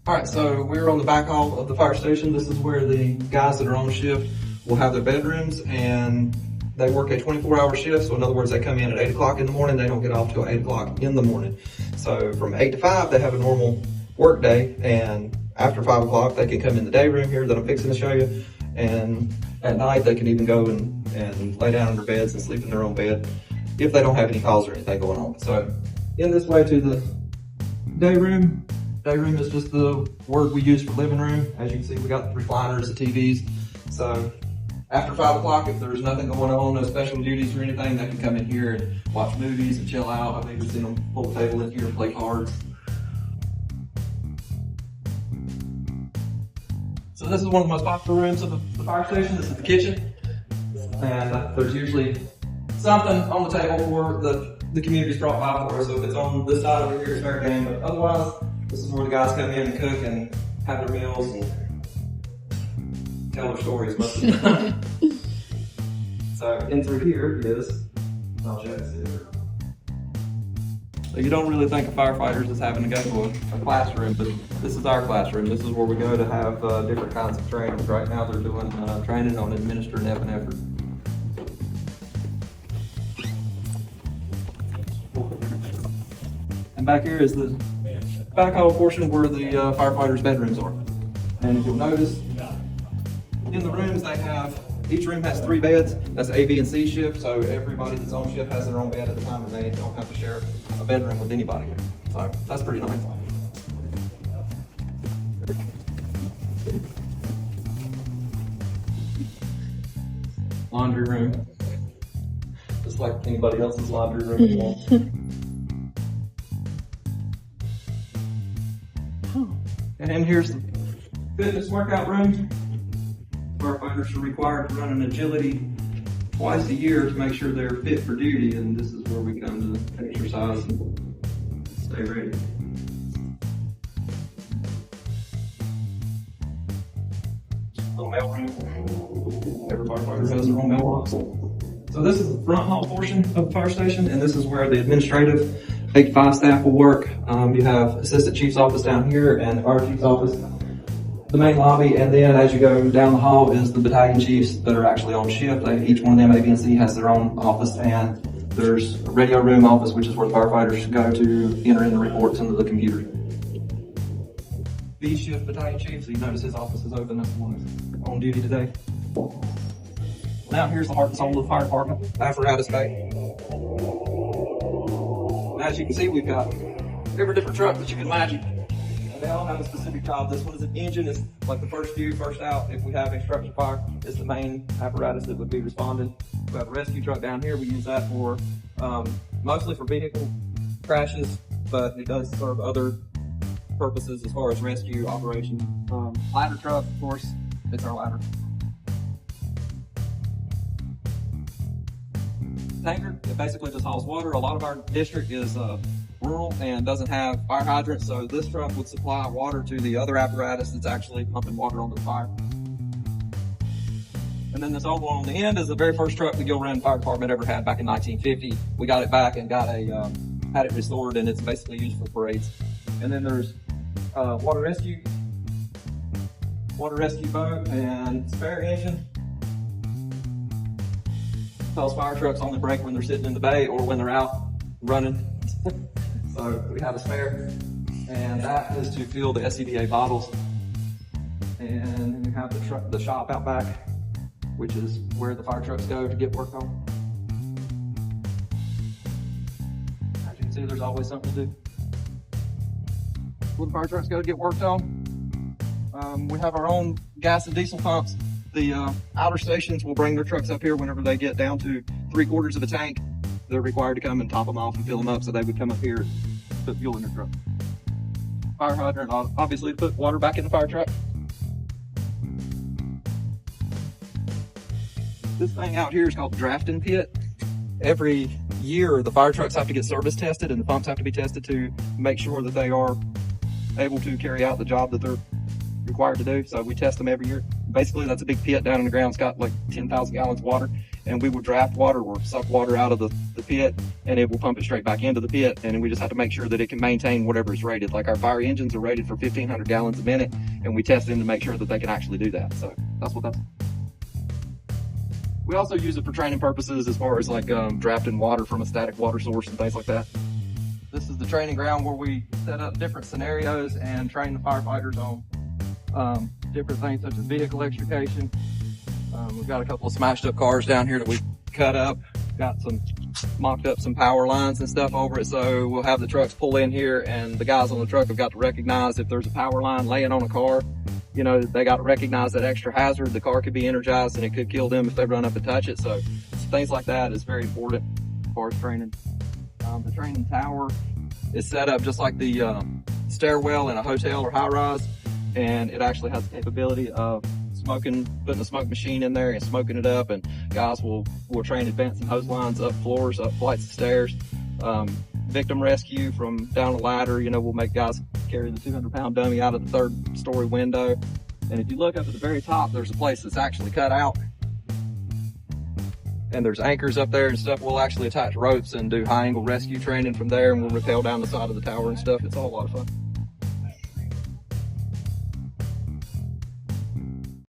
Alright, so we're on the back hall of the fire station. This is where the guys that are on shift will have their bedrooms, and they work a 24-hour shift. So in other words, they come in at 8 o'clock in the morning, they don't get off till 8 o'clock in the morning. So from 8 to 5, they have a normal work day, and after 5 o'clock, they can come in the day room here that I'm fixing to show you. And at night, they can even go and lay down in their beds and sleep in their own bed if they don't have any calls or anything going on. So in this way to the day room. Day room is just the word we use for living room. As you can see, we got the recliners, the TVs. So after 5 o'clock, if there's nothing going on, no special duties or anything, they can come in here and watch movies and chill out. I've even seen them pull a table in here and play cards. So this is one of the most popular rooms of the fire station. This is the kitchen. And there's usually something on the table for the community's brought by for us. So if it's on this side over here, it's fair game. But otherwise, this is where the guys come in and cook and have their meals and tell their stories most of the time. So in through here is, I'll check this here. So you don't really think of firefighters as having to go to a classroom, but this is our classroom. This is where we go to have different kinds of trainings. Right now they're doing training on administering epinephrine. And back here is the back hall portion where the firefighters' bedrooms are. And if you'll notice, in the rooms they have, each room has 3 beds. That's A, B, and C shift, so everybody that's on shift has their own bed at the time, and they don't have to share a bedroom with anybody. So that's pretty nice. Laundry room, just like anybody else's laundry room. And then here's the fitness workout room. Firefighters are required to run an agility twice a year to make sure they're fit for duty, and this is where we come to exercise and stay ready. Little mail room. Every firefighter has their own mailbox. So this is the front hall portion of the fire station, and this is where the administrative 8 to 5 staff will work. You have assistant chief's office down here and the fire chief's office, the main lobby, and then as you go down the hall is the battalion chiefs that are actually on shift. Each one of them, A, B, and C, has their own office, and there's a radio room office, which is where the firefighters go to enter in the reports into the computer. B shift battalion chief, so you notice his office is open. That's the one that's on duty today. Now here's the heart and soul of the fire department, apparatus bay. As you can see, we've got every different truck that you can imagine. And they all have a specific job. This one is an engine. It's like the first due, first out. If we have a structure fire, it's the main apparatus that would be responding. We have a rescue truck down here. We use that for mostly for vehicle crashes, but it does serve other purposes as far as rescue operation. Ladder truck, of course, it's our ladder. Tanker, it basically just hauls water. A lot of our district is rural and doesn't have fire hydrants, so this truck would supply water to the other apparatus that's actually pumping water onto the fire. And then this old one on the end is the very first truck the Guil-Rand Fire Department ever had back in 1950. We got it back and got had it restored, and it's basically used for parades. And then there's water rescue boat and spare engine. Those fire trucks only break when they're sitting in the bay or when they're out running. So we have a spare, and that is to fill the SCBA bottles. And then we have the shop out back, which is where the fire trucks go to get work on. As you can see, there's always something to do. Where the fire trucks go to get worked on. We have our own gas and diesel pumps. The outer stations will bring their trucks up here whenever they get down to 3/4 of a tank. They're required to come and top them off and fill them up, so they would come up here and put fuel in their truck. Fire hydrant, obviously, to put water back in the fire truck. This thing out here is called the drafting pit. Every year, the fire trucks have to get service tested, and the pumps have to be tested to make sure that they are able to carry out the job that they're required to do. So we test them every year. Basically, that's a big pit down in the ground. It's got like 10,000 gallons of water, and we will draft water or suck water out of the pit, and it will pump it straight back into the pit. And we just have to make sure that it can maintain whatever is rated. Like our fire engines are rated for 1,500 gallons a minute, and we test them to make sure that they can actually do that. So that's what that's. We also use it for training purposes as far as like drafting water from a static water source and things like that. This is the training ground where we set up different scenarios and train the firefighters on different things such as vehicle extrication. We've got a couple of smashed up cars down here that we cut up, got some mocked up some power lines and stuff over it. So we'll have the trucks pull in here, and the guys on the truck have got to recognize if there's a power line laying on a car. You know, they got to recognize that extra hazard. The car could be energized and it could kill them if they run up and touch it. So things like that is very important as far as training. The training tower is set up just like the stairwell in a hotel or high rise, and it actually has the capability of putting a smoke machine in there and smoking it up, and guys will train advancing hose lines up floors, up flights of stairs. Victim rescue from down a ladder, you know, we'll make guys carry the 200-pound dummy out of the 3rd story window. And if you look up at the very top, there's a place that's actually cut out, and there's anchors up there and stuff. We'll actually attach ropes and do high angle rescue training from there, and we'll rappel down the side of the tower and stuff. It's all a lot of fun.